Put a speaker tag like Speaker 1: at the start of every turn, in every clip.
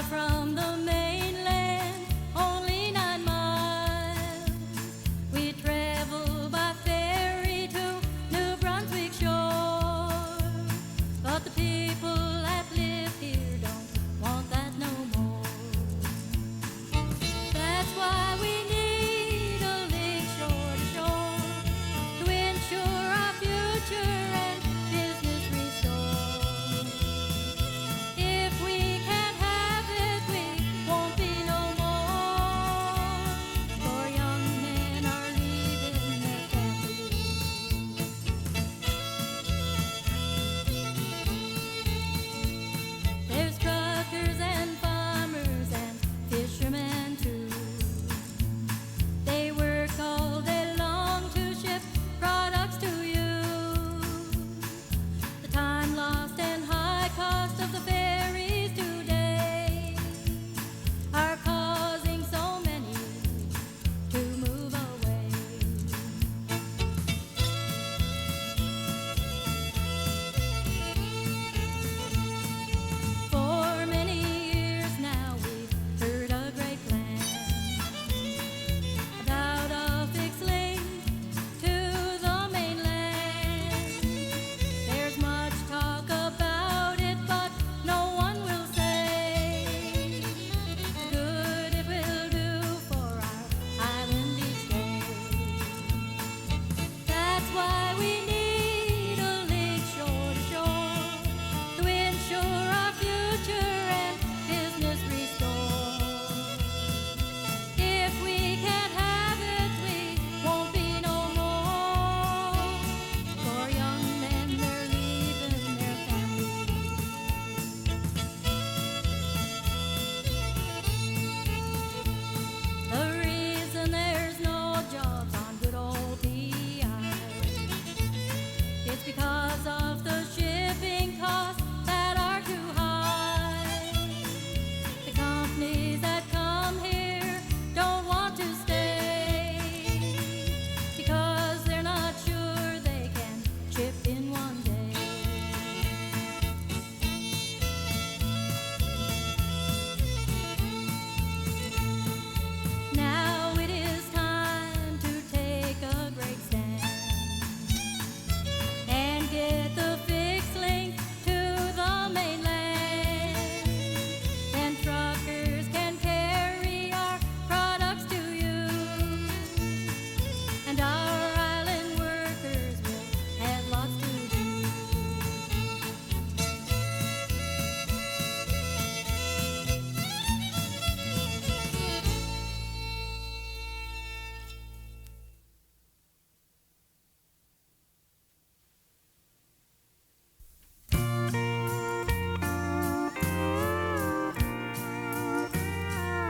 Speaker 1: far from the mainland, only 9 miles. We travel by ferry to New Brunswick shore, but the people that live here don't want that no more. That's why we need a link shore to shore to ensure our future and business restore. If we can't have it, we won't be no more, for young men are leaving their families. There's truckers and farmers and fishermen too. They work all day long to ship products to you. The time lost and high cost of the ferries today are causing so many to move away. For many years now we've heard a great plan about a fixed link to the mainland. There's much talk about it, but no one will say the good it will do for our island each day. That's why we need a link shore to shore to ensure our future and business restore. If we can't have it, we won't be no more, for young men they're leaving their families. The reason there's no jobs on good old PEI, it's because of the shipping costs that are too high. The companies that come here don't want to stay because they're not sure they can ship in one day. Now it is time to take a great stand and get the fixed link to the mainland. Then truckers can carry our products to you, and our island workers will have lots to do.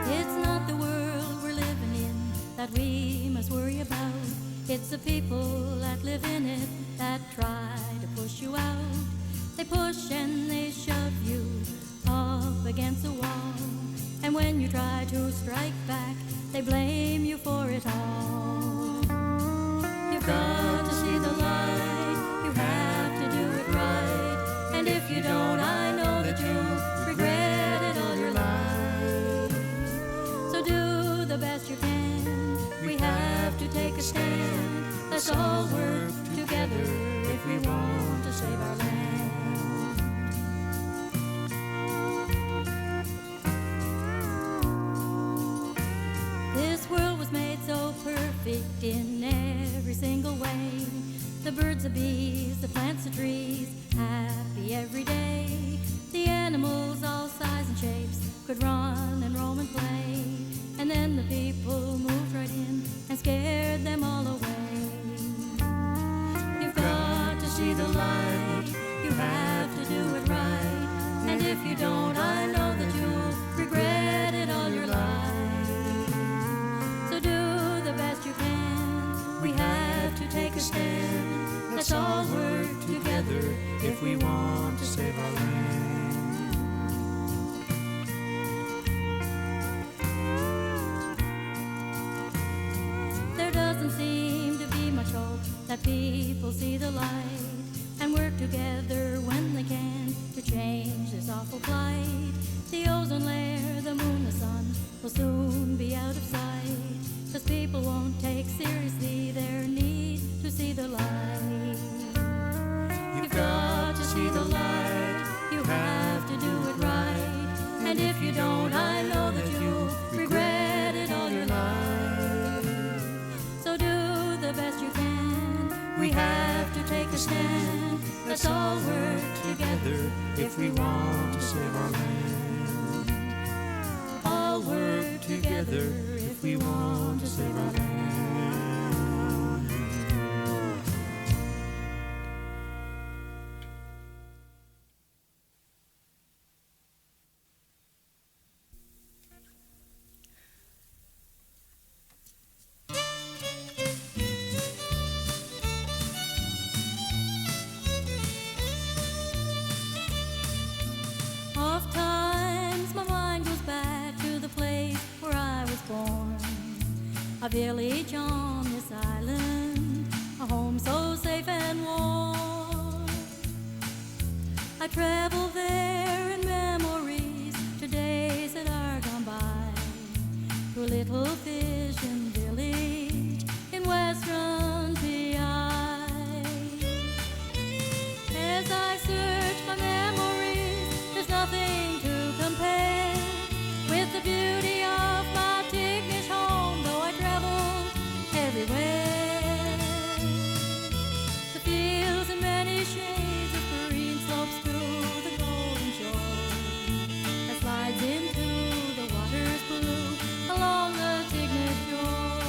Speaker 1: It's not the world we're living in that we must worry about. It's the people that live in it that try to push you out. They push and they shove you up against the wall, and when you try to strike back, they blame you for it all. You've got to see the light, you have to do it right, and if you don't, I know that you'll regret it all your life. So do the best you can, we have to take a stand. Let's all work together if we want to save our land. This world was made so perfect in every single way. The birds, the bees, the plants, the trees, happy every day. The animals, all size and shapes, could run and roam and play. And then the people moved right in and scared them all away. You've got to see the light, you have to do it right, and if you don't, I know that you'll regret it all your life. So do the best you can, we have to take a stand. Let's all work together if we want to save our land. There doesn't seem to be much hope that people see the light and work together when they can to change this awful plight. The ozone layer will soon be out of sight, 'cause people won't take seriously their need to see the light. You've got to see the light, you have to do it right, and if you don't, I know that you'll regret it all your life. So do the best you can, we have to take a stand. Let's all work together if we want to save our land. All work together if we want to save our land. Oftentimes my mind goes back to the place where I was born, a village on this island, a home so safe and warm. I travel there in memories to days that are gone by, to a little fishing village in western PEI. As I search my memories, there's nothing to compare with the beauty of my Tignish home, though I traveled everywhere. The fields in many shades of green slopes to the golden shore that slides into the water's blue along the Tignish shore.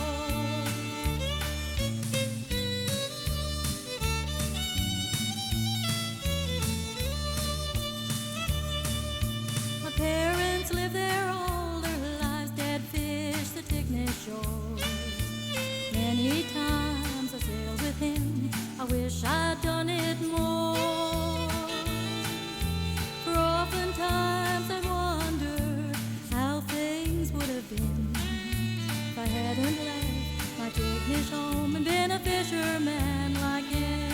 Speaker 1: My parents lived there all their lives, dead fish, the Tignish shore. Many times I sailed with him, I wish I'd done it more. For oftentimes I wonder how things would have been if I hadn't left my Tignish home and been a fisherman like him.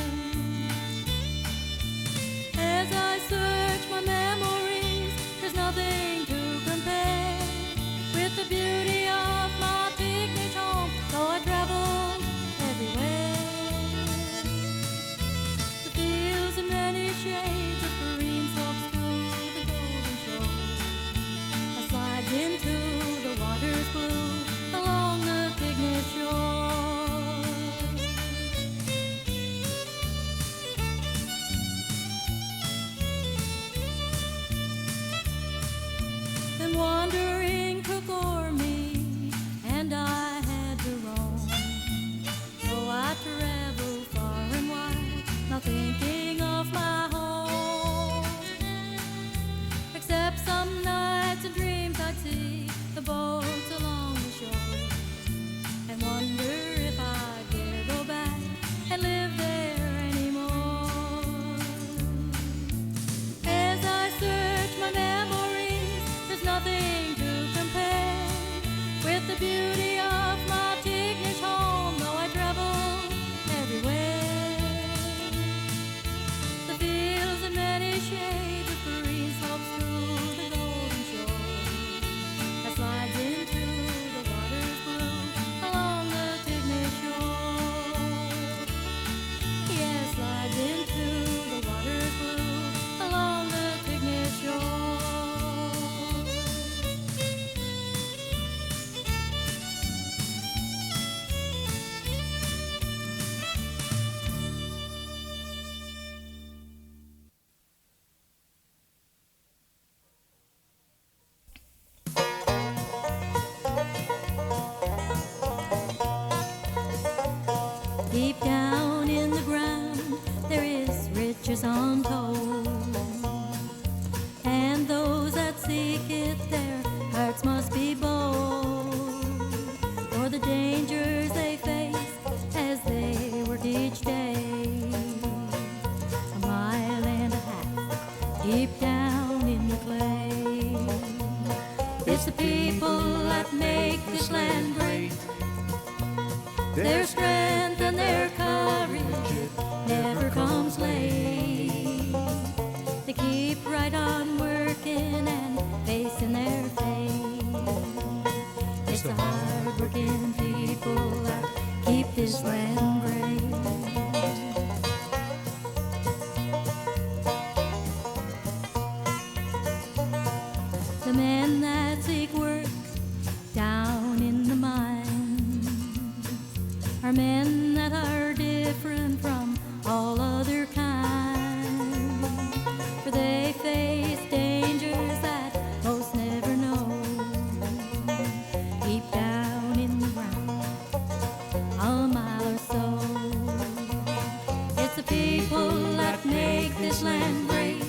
Speaker 1: As I search my memories, there's nothing to compare with the beauty of my Tignish home, though I traveled everywhere. The fields in many shades of green slopes to the golden shore that slides into the water's blue along the Tignish shore. Then wandering took o'er me, and I had to roam. So I traveled far and wide, not thinking of my home. Except some nights and dreams I'd see the boats along the shore, and wonder if I'd dare go back and live there anymore. As I search my memories, there's nothing to compare with the beauty of my Tignish home, though I travel everywhere. The fields in many shades of green slopes to the golden shore that slides into the water's blue along the Tignish shore. Yes, slides into the water's blue along the Tignish shore. Deep down in the ground, there is riches untold, and those that seek it, their hearts must be bold, for the dangers they face as they work each day. A mile and a half deep down in the clay. It's the people that make this land great, their strength and their courage, it never comes late. They keep right on working and facing their fate. hard-working people that keep this land great. The men that seek work down in the mines are men that are different from all other kinds, for they face dangers that most never know. Deep down in the ground, a mile or so, it's the people that make this land great.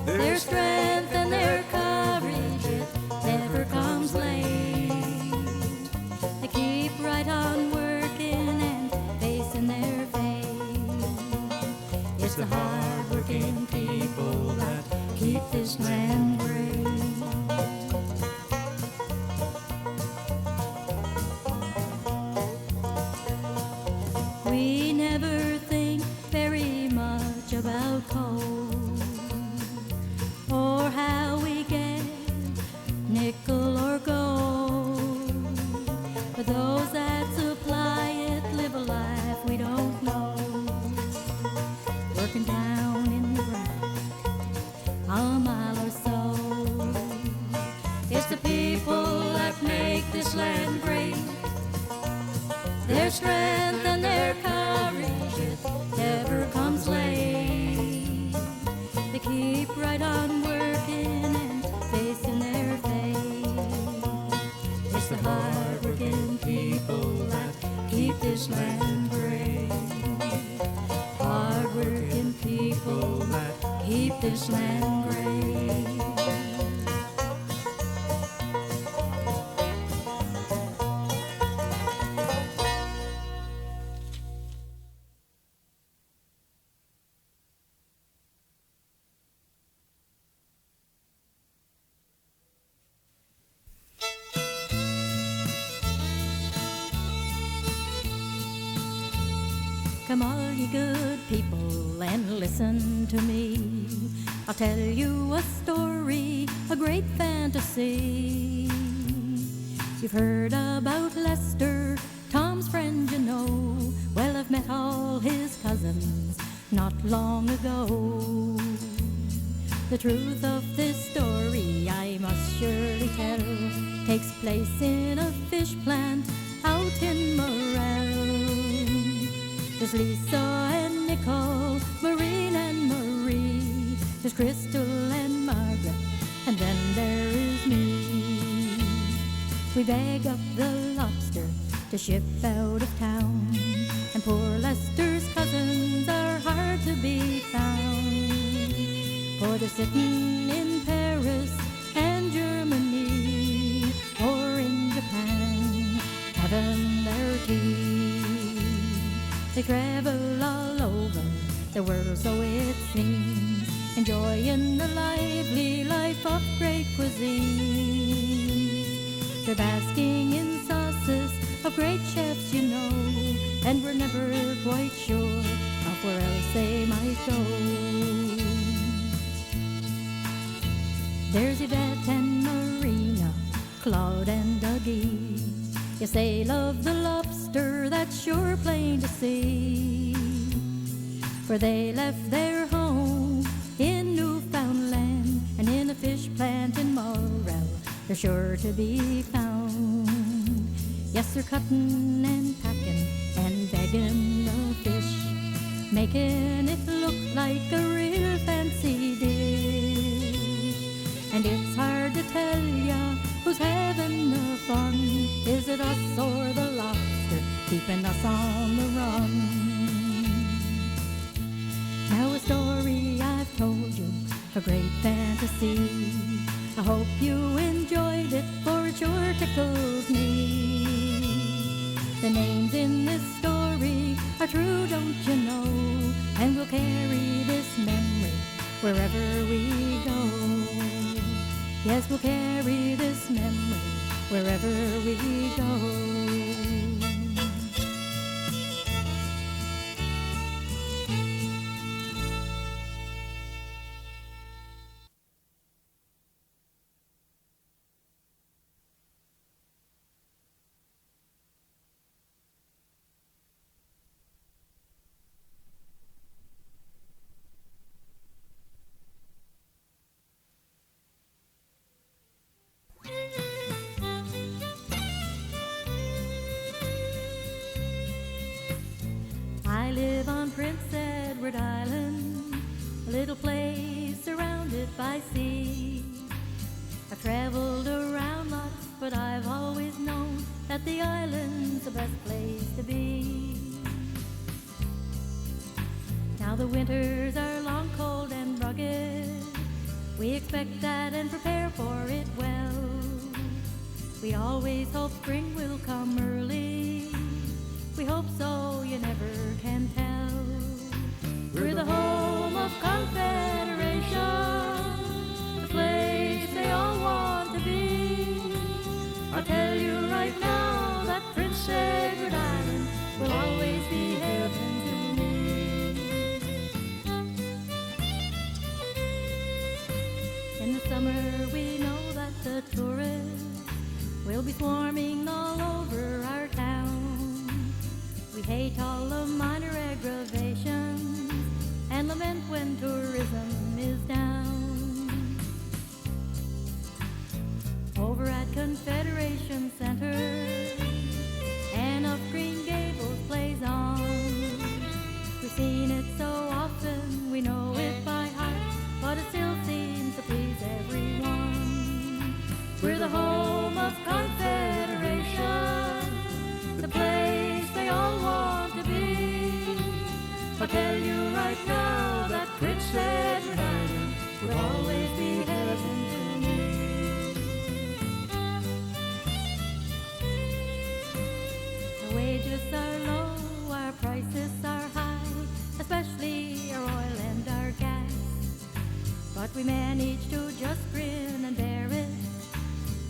Speaker 1: Their strength and their courage, it never comes late. They keep right on working and facing their fate. It's the hard-working people that keep this land great. We never think very much about coal or how we get nickel or gold, but those that supply it live a life we don't know, working down in the ground a mile or so. It's the people that make this land great. Their strength and their courage, it never comes late. They keep right on working and facing their fate. It's the hard-working people that keep this land great. Hard-working people that keep this land great. Come all ye good people and listen to me. I'll tell you a story, a great fantasy. You've heard about Lester, Tom's friend, you know. Well, I've met all his cousins not long ago. The truth of this story I must surely tell takes place in a fish plant out in Morel. There's Lisa and Nicole, Maureen and Marie. There's Crystal and Margaret, and then there is me. We bag up the lobster to ship out of town, and poor Lester's cousins are hard to be found. For they're sitting in Paris and Germany, or in Japan, having their tea. They travel all over the world, so it seems, enjoying the lively life of great cuisine. They're basking in sauces of great chefs, you know, and we're never quite sure of where else they might go. There's Yvette and Marina, Claude and Dougie. Yes, they love the lobster, that's sure plain to see. For they left their home in Newfoundland, and in a fish plant in Morel, they're sure to be found. Yes, they're cutting and packing and bagging the fish, making it look like a real fancy dish. And it's hard to tell ya who's having the fun. Is it us or the lobster keeping us on the run? Now a story I've told you, a great fantasy. I hope you enjoyed it, for it sure tickles me. The names in this story are true, don't you know? And we'll carry this memory wherever we go. Yes, we'll carry this memory wherever we go. Prince Edward Island, a little place surrounded by sea. I've traveled around lots, but I've always known that the island's the best place to be. Now the winters are long, cold, and rugged. We expect that and prepare for it well. We always hope spring will come early. We hope so, you never can tell. We're the home of Confederation, the place they all want to be. I'll tell you right now that Prince Edward Island will always be heaven to me. In the summer we know that the tourists will be swarming all over our town. We hate all the minor aggravations and lament when tourism is down. Over at Confederation Center, and of Green Gables plays on. We've seen it so often, we know it by heart, but it still seems to please everyone. We're the home of Confederation, the place they all want to be. I'll tell you right now that Prince Edward Island will always be heaven to me. The wages are low, our prices are high, especially our oil and our gas. But we manage to just grin and bear it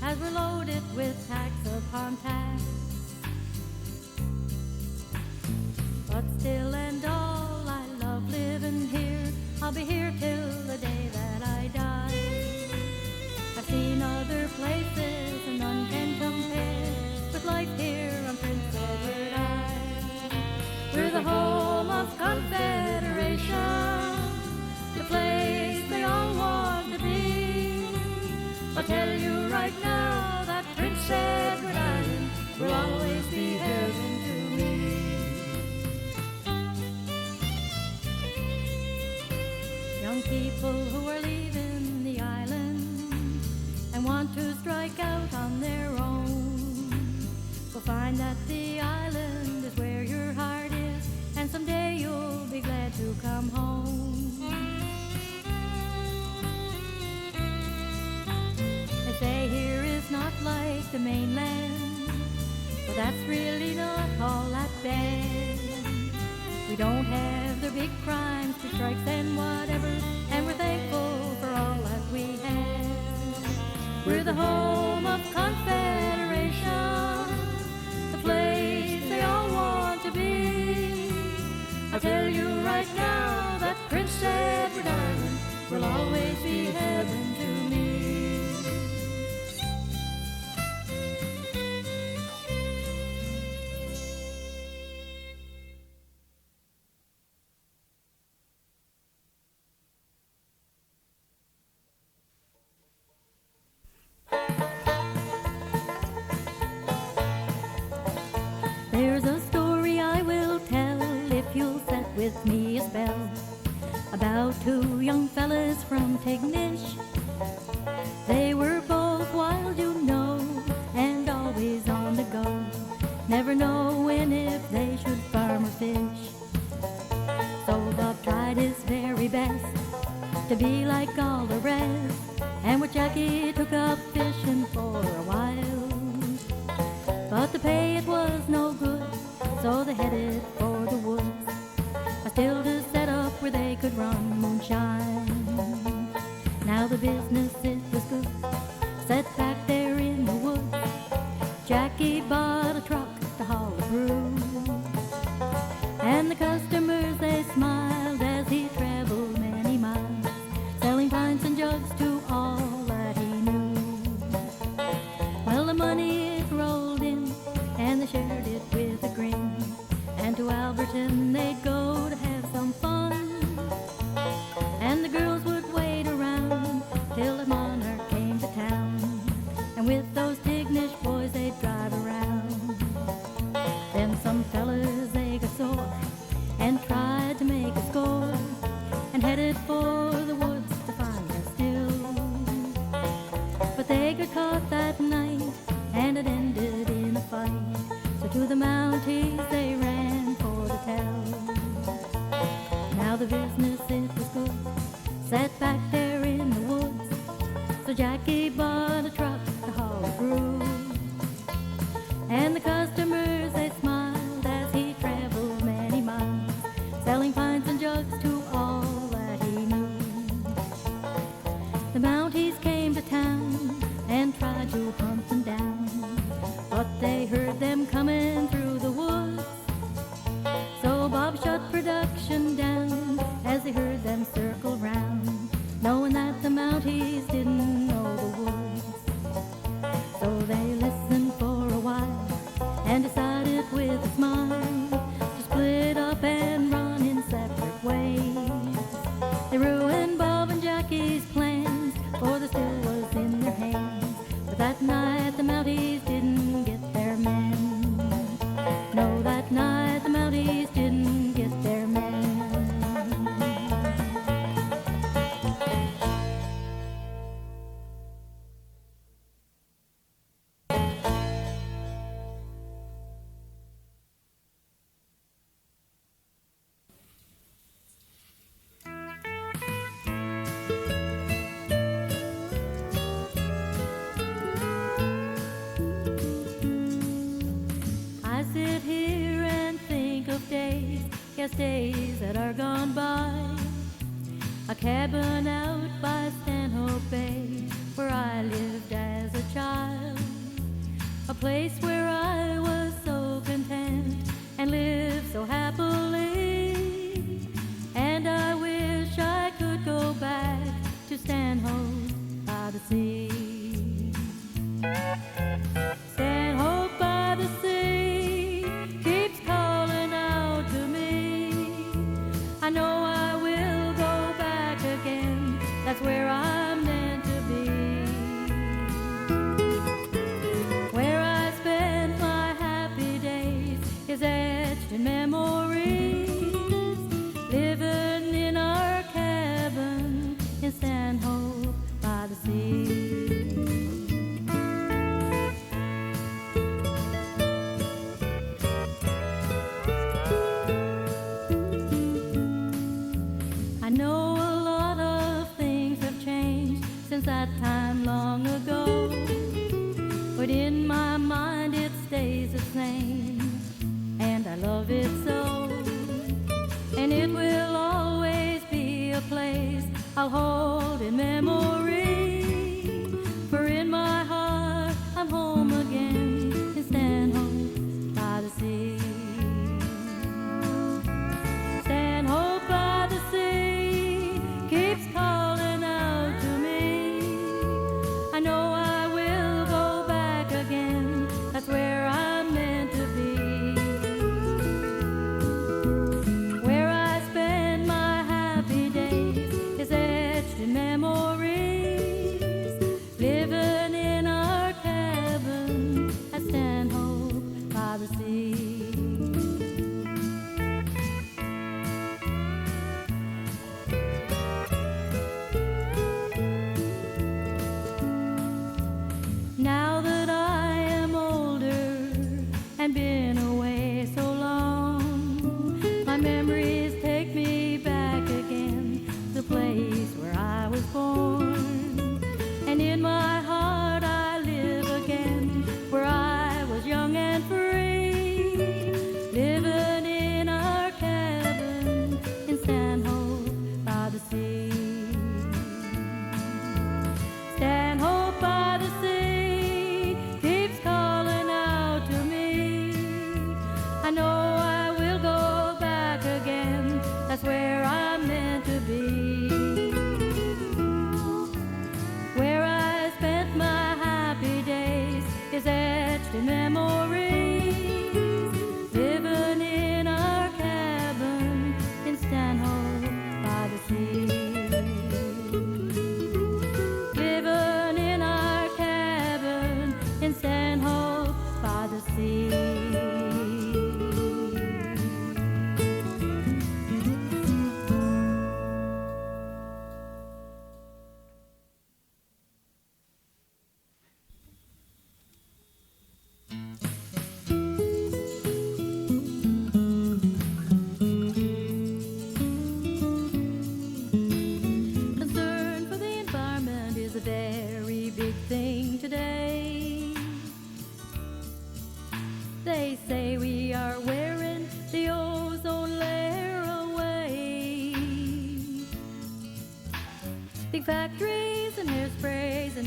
Speaker 1: as we're loaded with tax upon tax. But still and all, I love living here. I'll be here till the day that I die. I've seen other places and none can compare with life here on Prince Edward Island. We're the home of Confederation, the place they all want to be. I'll tell you right now that Prince Edward Island will always be heaven to me. Young people who are leaving the island and want to strike out on their own will find that the island is where your heart is, and someday you'll be glad to come home. They say here is not like the mainland, but that's really not all that bad. We don't have their big crimes, two strikes and whatever, and we're thankful for all that we have. We're the home of Confederation, the place they all want to be. I'll tell you right now that Prince Edward Island will always be heaven to me. There's a story I will tell if you'll set with me a spell, about two young fellas from Tignish. They were both wild, you know, and always on the go, never knowing if they should farm or fish. So Bob tried his very best to be like all the rest, and with Jackie took up fishing for a while. But the pay it was no good, so they headed for the woods, still to set up where they could run moonshine. Now the business it was good, set back there in the woods. Jackie bought a truck to haul the brew, and the customers they smiled as he traveled many miles, selling pints and jugs to all that he knew. Well, the money it rolled in, and they shared it with a grin, and to Alberton they'd go to have some fun, and the girls would wait around till the monarch came to town, and with those Tignish boys they'd drive around. Then some fellas they got sore and tried to make caught that night, and it ended in a fight. So to the Mounties they ran for to tell. Now the business it was good, sat back there in the woods. So Jackie bought a truck to haul through, and the customers they smiled as he traveled many miles, selling pints and jugs to all that he knew. The Mounties came to town and tried to hunt them down, but they heard them coming through the woods. So Bob shut production down as they heard them circle round, knowing that the Mounties didn't know the woods. So they listened for a while and decided with a smile to split up and run in separate ways. They ruined Bob and Jackie's plans, for the still was in their hands. But that night the Mounties didn't get their men. No, that night the Mounties didn't get their men. I sit here and think of days, yes, days that are gone by. A cabin out by Stanhope Bay, where I lived as a child. A place where I was so content and lived so happily. And I wish I could go back to Stanhope by the sea. Stanhope by the sea keeps calling out to me. I know I will go back again, that's where I'm meant to be. Where I spent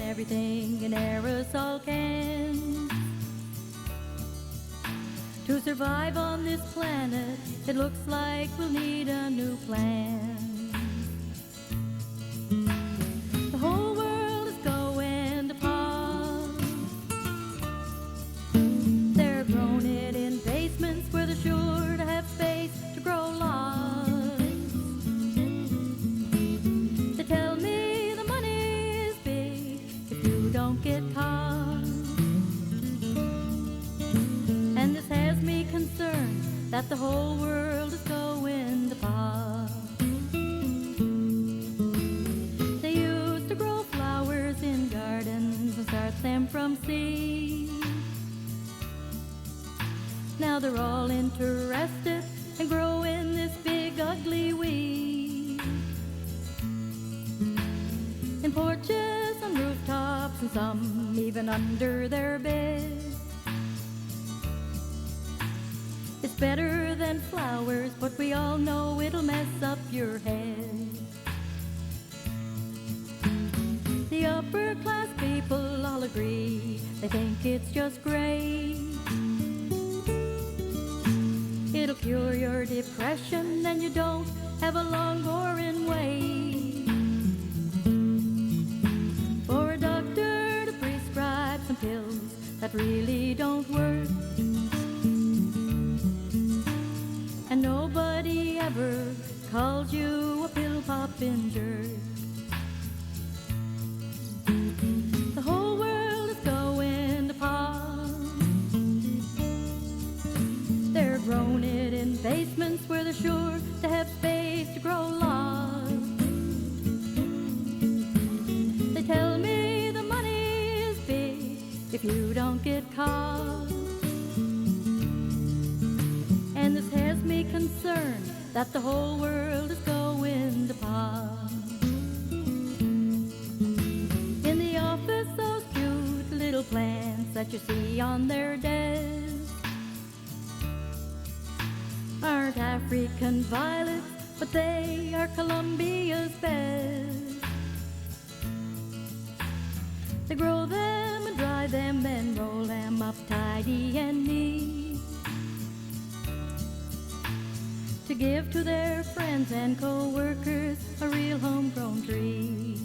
Speaker 1: everything in aerosol cans. To survive on this planet, it looks like we'll need a new plan. The whole world is going to pot. They're growing it in basements where they're sure to have space to grow lots. They tell me the money is big if you don't get caught. And this has me concerned that the whole world is going to pot. They used to grow flowers in gardens and start them from seed. Now they're all interested in growing this big ugly weed. In porches and rooftops and some even under their beds. It's better than flowers, but we all know it'll mess up your head. The upper class people all agree, they think it's just great. It'll cure your depression and you don't have a long boring wait for a doctor to prescribe some pills that really don't work. And nobody ever calls you a pill-popping jerk. The whole world is going to pot. They're growing it in basements where they're sure to have space to grow lots. They tell me the money is big if you don't get caught. And this has me concerned that the whole world is going to pot. In the office, those cute little plants that you see on their desk aren't African violets, but they are Colombia's best. They grow them and dry them and roll them up tidy and neat to give to their friends and co-workers a real homegrown treat.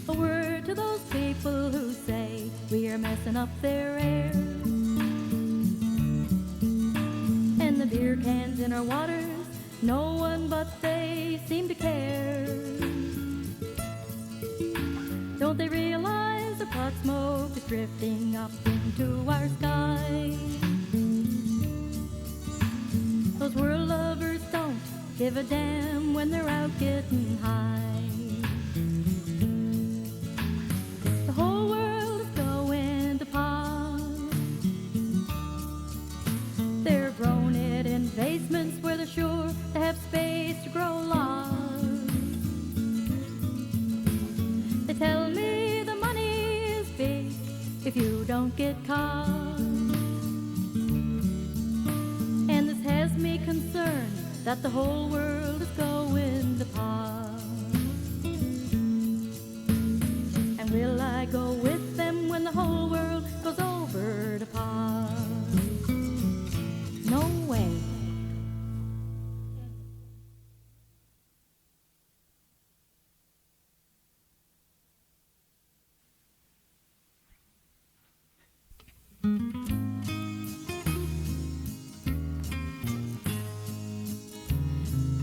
Speaker 1: A word to those people who say we are messing up their air, and the beer cans in our waters, no one but they seem to care. Don't they realize the pot smoke is drifting up into our sky? Those world lovers don't give a damn when they're out getting high. The whole world is going to pot. They're growing it in basements where they're sure to have space to grow lots. They tell me the money is big if you don't get caught. Has me concerned that the whole world is going to pot. And will I go with them when the whole world goes over to pot? No way.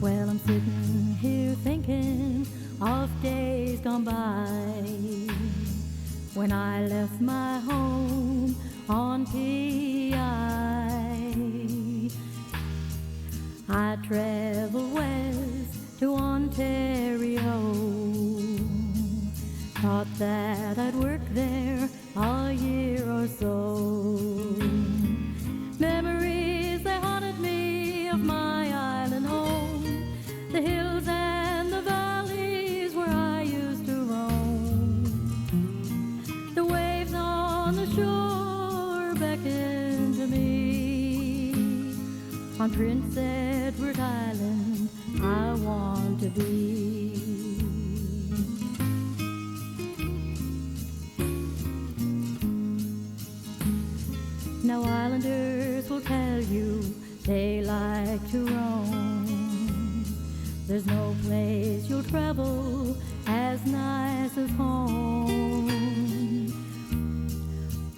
Speaker 1: Well, I'm sitting here thinking of days gone by when I left my home on PEI. I traveled west to Ontario, thought that I'd work there a year or so. Memories, they haunted me of my island home, the hills and the valleys where I used to roam. The waves on the shore beckon to me. On Prince Edward Island I want to be. Now islanders will tell you they like to roam. There's no place you'll travel as nice as home.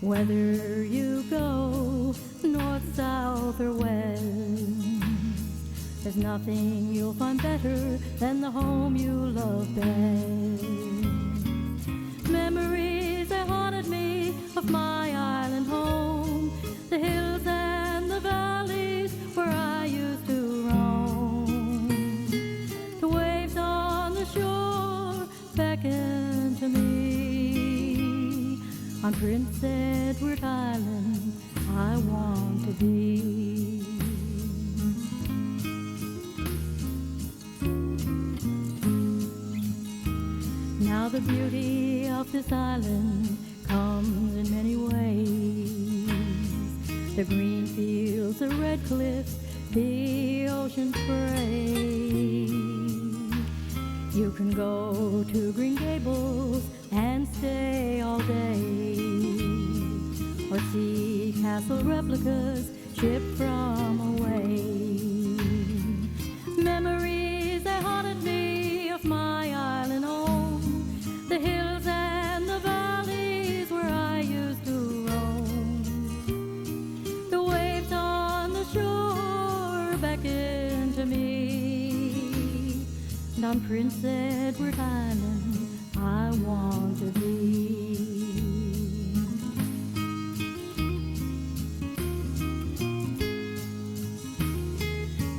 Speaker 1: Whether you go north, south, or west, there's nothing you'll find better than the home you love best. Memories that haunted me of my island home, the hills and the valleys where I used to roam. The waves on the shore beckon to me. On Prince Edward Island I want to be. Now the beauty of this island comes in many ways. The green fields, the red cliffs, the ocean spray. You can go to Green Gables and stay all day, or see castle replicas shipped from away. Memories that haunted me of my island home, the hills and the valleys where I used to roam. The waves on the shore beckon to me, and on Prince Edward Island I want to be.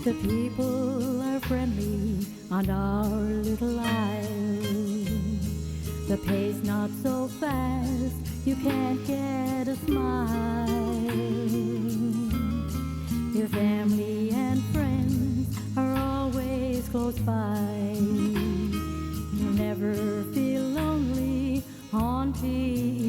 Speaker 1: The people are friendly on our little isle. The pace not so fast, you can't get a smile. Your family and friends are always close by. You'll never feel lonely on PEI.